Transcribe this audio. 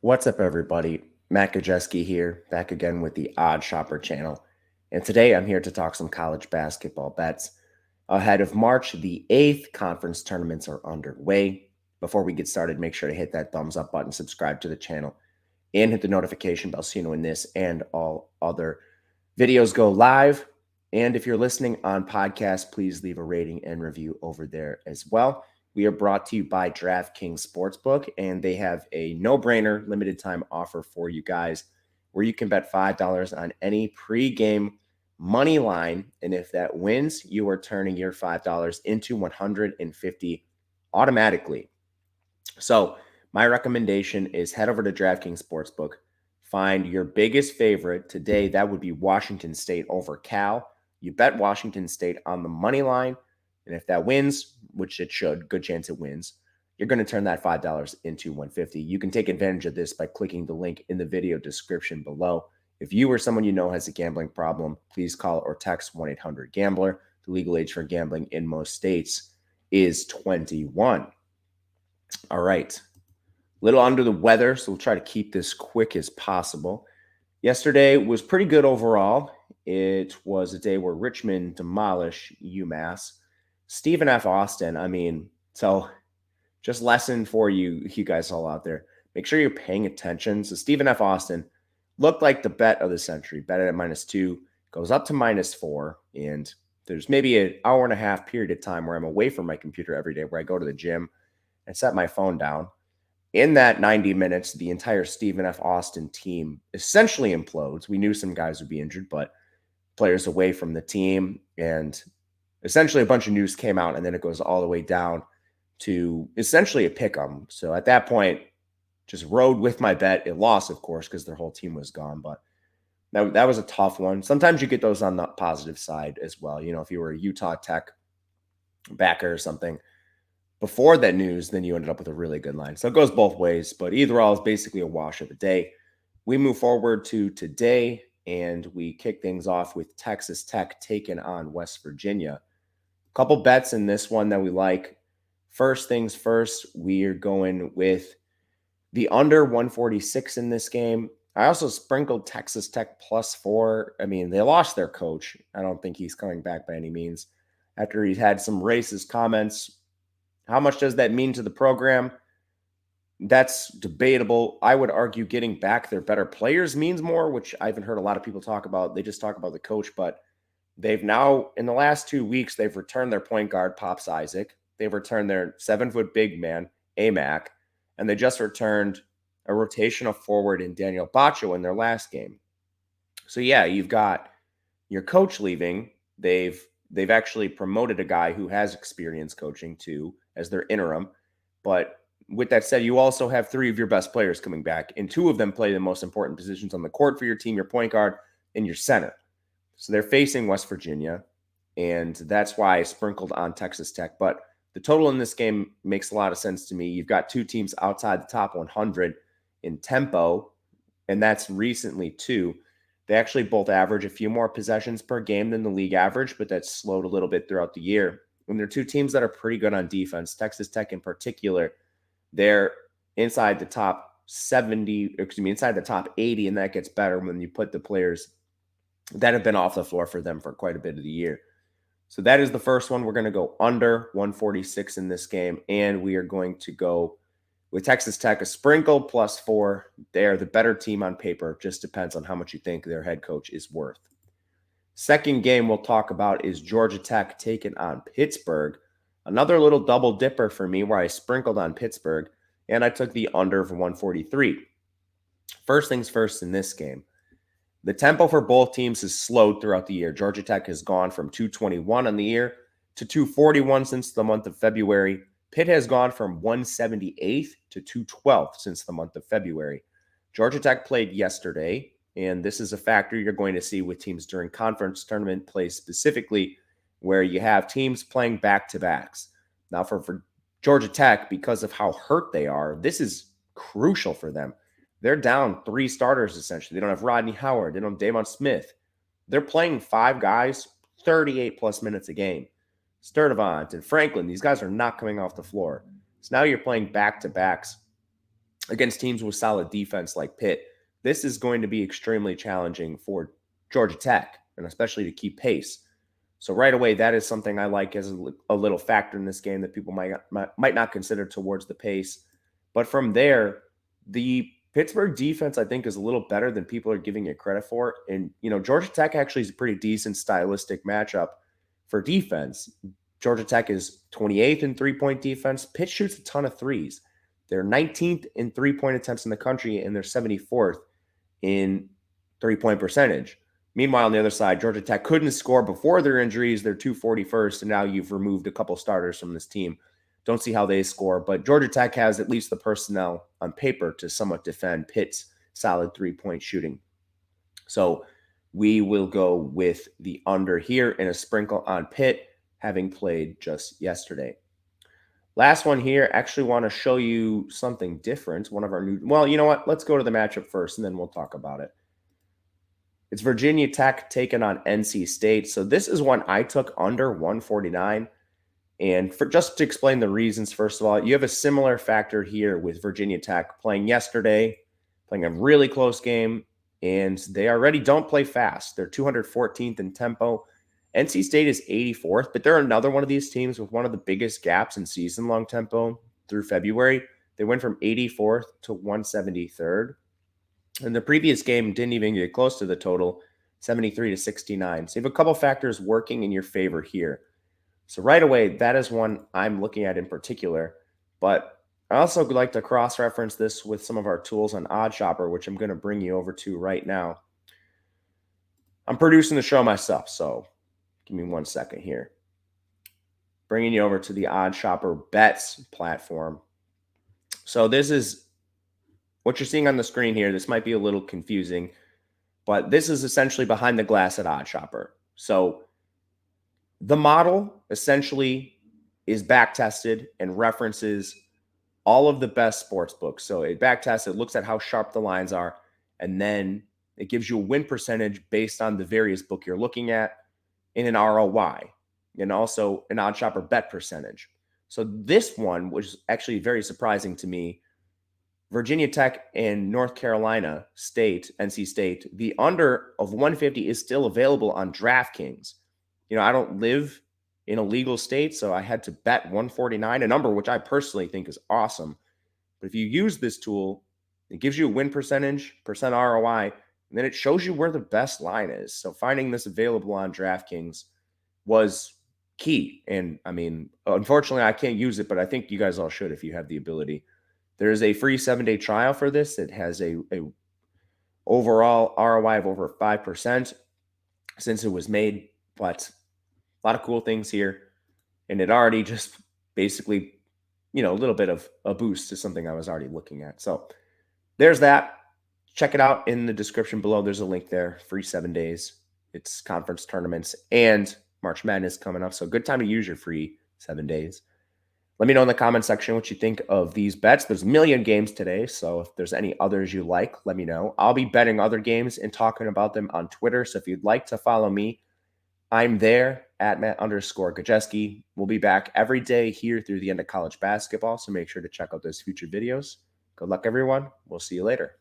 What's up, everybody? Matt Kajeski here, back again with the Odd Shopper channel. And today I'm here to talk some college basketball bets. Ahead of March the 8th, conference tournaments are underway. Before we get started, make sure to hit that thumbs up button, subscribe to the channel, and hit the notification bell so you know when this and all other videos go live. And if you're listening on podcast, please leave a rating and review over there as well. We are brought to you by DraftKings Sportsbook, and they have a no-brainer limited time offer for you guys where you can bet $5 on any pregame money line. And if that wins, you are turning your $5 into 150 automatically. So my recommendation is head over to DraftKings Sportsbook, find your biggest favorite. Today, that would be Washington State over Cal. You bet Washington State on the money line. And if that wins, which it should, good chance it wins, you're going to turn that $5 into 150. You can take advantage of this by clicking the link in the video description below. If you or someone you know has a gambling problem, please call or text 1-800-GAMBLER. The legal age for gambling in most states is 21. All right. A little under the weather, so we'll try to keep this quick as possible. Yesterday was pretty good overall. It was a day where Richmond demolished UMass. Stephen F. Austin, so just lesson for you guys all out there. Make sure you're paying attention. So Stephen F. Austin looked like the bet of the century. Bet it at -2, goes up to -4, and there's maybe an hour and a half period of time where I'm away from my computer every day, where I go to the gym and set my phone down. In that 90 minutes, the entire Stephen F. Austin team essentially implodes. We knew some guys would be injured, but players away from the team, and essentially a bunch of news came out, and then it goes all the way down to essentially a pick 'em. So at that point, just rode with my bet. It lost, of course, because their whole team was gone, but that was a tough one. Sometimes you get those on the positive side as well. You know, if you were a Utah Tech backer or something, before that news, then you ended up with a really good line. So it goes both ways, but either all is basically a wash of the day. We move forward to today, and we kick things off with Texas Tech taking on West Virginia. A couple bets in this one that we like. First things first, we are going with the under 146 in this game. I also sprinkled Texas Tech +4. They lost their coach. I don't think he's coming back by any means after he's had some racist comments. How much does that mean to the program? That's debatable. I would argue getting back their better players means more, which I haven't heard a lot of people talk about. They just talk about the coach, but they've now, in the last 2 weeks, they've returned their point guard, Pops Isaac. They've returned their 7-foot big man, AMAC, and they just returned a rotational forward in Daniel Bacho in their last game. So yeah, you've got your coach leaving. They've actually promoted a guy who has experience coaching too as their interim. But with that said, you also have 3 of your best players coming back, and 2 of them play the most important positions on the court for your team, your point guard and your center. So they're facing West Virginia, and that's why I sprinkled on Texas Tech. But the total in this game makes a lot of sense to me. You've got 2 teams outside the top 100 in tempo, and that's recently too. They actually both average a few more possessions per game than the league average, but that's slowed a little bit throughout the year. And they're 2 teams that are pretty good on defense. Texas Tech in particular, they're inside the top 80, and that gets better when you put the players that have been off the floor for them for quite a bit of the year. So that is the first one. We're going to go under 146 in this game, and we are going to go with Texas Tech, a sprinkle +4. They are the better team on paper. Just depends on how much you think their head coach is worth. Second game we'll talk about is Georgia Tech taking on Pittsburgh. Another little double dipper for me where I sprinkled on Pittsburgh, and I took the under for 143. First things first in this game. The tempo for both teams has slowed throughout the year. Georgia Tech has gone from 221 on the year to 241 since the month of February. Pitt has gone from 178th to 212th since the month of February. Georgia Tech played yesterday, and this is a factor you're going to see with teams during conference tournament play specifically, where you have teams playing back-to-backs. Now, for Georgia Tech, because of how hurt they are, this is crucial for them. They're down 3 starters, essentially. They don't have Rodney Howard. They don't have Damon Smith. They're playing 5 guys, 38-plus minutes a game. Sturdivant and Franklin, these guys are not coming off the floor. So now you're playing back-to-backs. against teams with solid defense like Pitt, this is going to be extremely challenging for Georgia Tech, and especially to keep pace. So right away, that is something I like as a little factor in this game that people might not consider towards the pace. But from there, the Pittsburgh defense, I think, is a little better than people are giving it credit for. And, Georgia Tech actually is a pretty decent stylistic matchup for defense. Georgia Tech is 28th in three-point defense. Pitt shoots a ton of threes. They're 19th in three-point attempts in the country, and they're 74th in three-point percentage. Meanwhile, on the other side, Georgia Tech couldn't score before their injuries. They're 241st, and now you've removed a couple starters from this team. Don't see how they score, but Georgia Tech has at least the personnel on paper to somewhat defend Pitt's solid three-point shooting. So we will go with the under here and a sprinkle on Pitt, having played just yesterday. Last one here, actually want to show you something different. One of our new, well, you know what? Let's go to the matchup first, and then we'll talk about it. It's Virginia Tech taking on NC State. So this is one I took under 149. And just to explain the reasons, first of all, you have a similar factor here with Virginia Tech playing yesterday, playing a really close game, and they already don't play fast. They're 214th in tempo. NC State is 84th, but they're another one of these teams with one of the biggest gaps in season-long tempo through February. They went from 84th to 173rd. And the previous game didn't even get close to the total, 73 to 69. So you have a couple factors working in your favor here. So right away, that is one I'm looking at in particular. But I also would like to cross-reference this with some of our tools on OddsShopper, which I'm going to bring you over to right now. I'm producing the show myself, so give me 1 second here. Bringing you over to the OddsShopper Bets platform. So this is what you're seeing on the screen here. This might be a little confusing, but this is essentially behind the glass at OddsShopper. So the model essentially is back-tested and references all of the best sports books. So it back-tests, it looks at how sharp the lines are, and then it gives you a win percentage based on the various book you're looking at in an ROI, and also an OddsShopper bet percentage. So this one was actually very surprising to me. Virginia Tech and North Carolina State, NC State, the under of 150 is still available on DraftKings. I don't live in a legal state, so I had to bet 149, a number which I personally think is awesome. But if you use this tool, it gives you a win percentage, percent ROI, and then it shows you where the best line is. So finding this available on DraftKings was key. And I mean, unfortunately, I can't use it, but I think you guys all should if you have the ability. There is a free 7-day trial for this. It has a overall ROI of over 5% since it was made, but a lot of cool things here. And it already just basically, a little bit of a boost to something I was already looking at. So there's that. Check it out in the description below. There's a link there. Free 7 days. It's conference tournaments and March Madness coming up. So good time to use your free 7 days. Let me know in the comment section what you think of these bets. There's a million games today, so if there's any others you like, let me know. I'll be betting other games and talking about them on Twitter, so if you'd like to follow me, I'm there at Matt_Gajeski. We'll be back every day here through the end of college basketball, so make sure to check out those future videos. Good luck, everyone. We'll see you later.